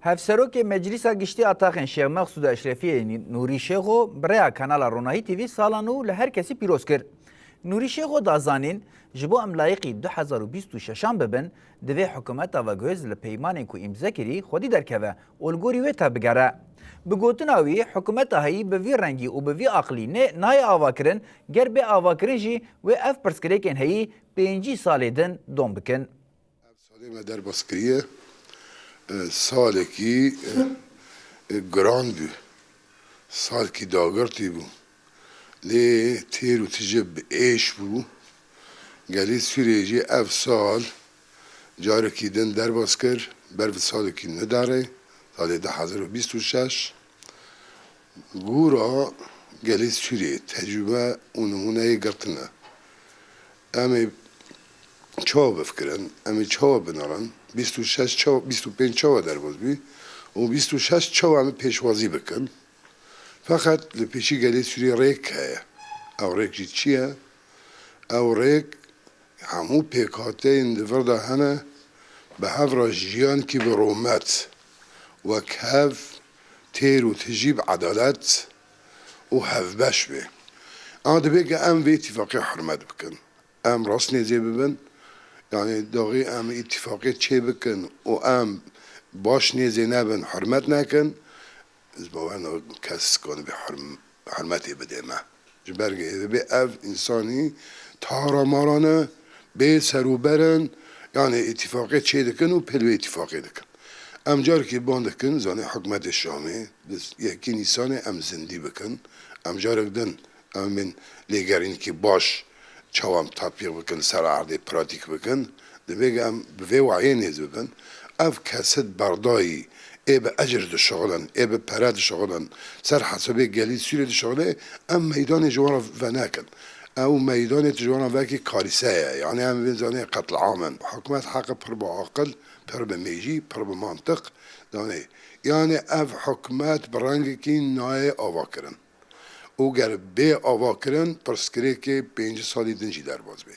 هفسروک مجلس گشتی اتاقن شیخ مقصود اشرفی نوری شیخو برای کانال رونایی تیوی سالانو لهر کسی پیروز کرد. نوری شیخو دازانین جبو املایقی 2026 ببن دوی حکومت و گوز لپیمانین کو امضا کری خودی درکوه اولگوری و تا بگره. بگوتناوی حکومت هایی به وی رنگی و به وی عقلی نه نای آواکرن گر به آواکرن جی و اف پرسکریکن هایی 5 سال دن دوم بکن. سالی مدر باسکریه سال کی گراند بو سال کی داگرتی بو لی تیر و تجب ایش بو گلی سوریجی اف سال جاره کی دن در باسکر بر سال کی نداره سال 2026 گورا گلی سوریه تجربه اونمونه گرتنه امی چاو بفکرن امی چاو بنارن 26 چاو 25 چاو در باز بی و 26 چاو امی پیشوازی بکن فقط لپیشی گلی سوری ریک هیا او ریک جی چیه او ریک همو پیکاته این دفرده هنه به هفر جیان کی به رومت و کهف تیر و تجیب عدالت و هف بش بی اما دبیگه ام وی اتفاقی حرمت بکن ام راست نیزی ببن یعنی داغی ام اتفاقی چه بکن و ام باش نیزی نبن حرمت نکن از باور کس کنه به حرمتی بده ما جبرگه به اف انسانی تارا مارانه به سروبرن یعنی اتفاقی چه دکن و پلوی اتفاقی دکن ام جار که باندکن زانه حکمت شامی یکی نیسان ام زندی بکن ام جار دن ام من لیگرین که باش چوام تطبیق بکن سر عرض پراتیک بکن دبیگم به وعی نیز بکن اف کسد بردایی ای به اجر ده شغلن ای به پرد شغلن سر حسابه گلی سوری ده شغله ام میدان جوانا و نکن او میدان جوانا وکی کاریسه یعنی هم بینزانه قتل عامن حکومت حق پر با عقل پر به میجی پر به منطق دانه یعنی اف حکومت برنگ کی نای آوا کرن او گر به آوا کرن پرسکری که 5 سالی دنجی در باز بی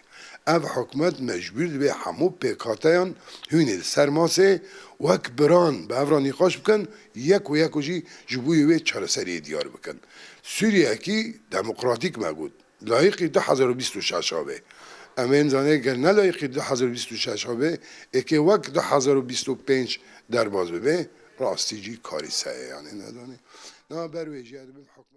اف حکومت مجبور به همو پیکاتیان هونه سرماسه وک بران به افران نقاش بکن یک و یک و جی جبوی وی چرسری دیار بکن سوریه کی دموکراتیک مگود لایقی 2026 به امین زانه گر نلایقی 2026 به اکی وک 2025 در باز به راستی جی کاری سایه یعنی ندانی نه بروی جیاد حکومت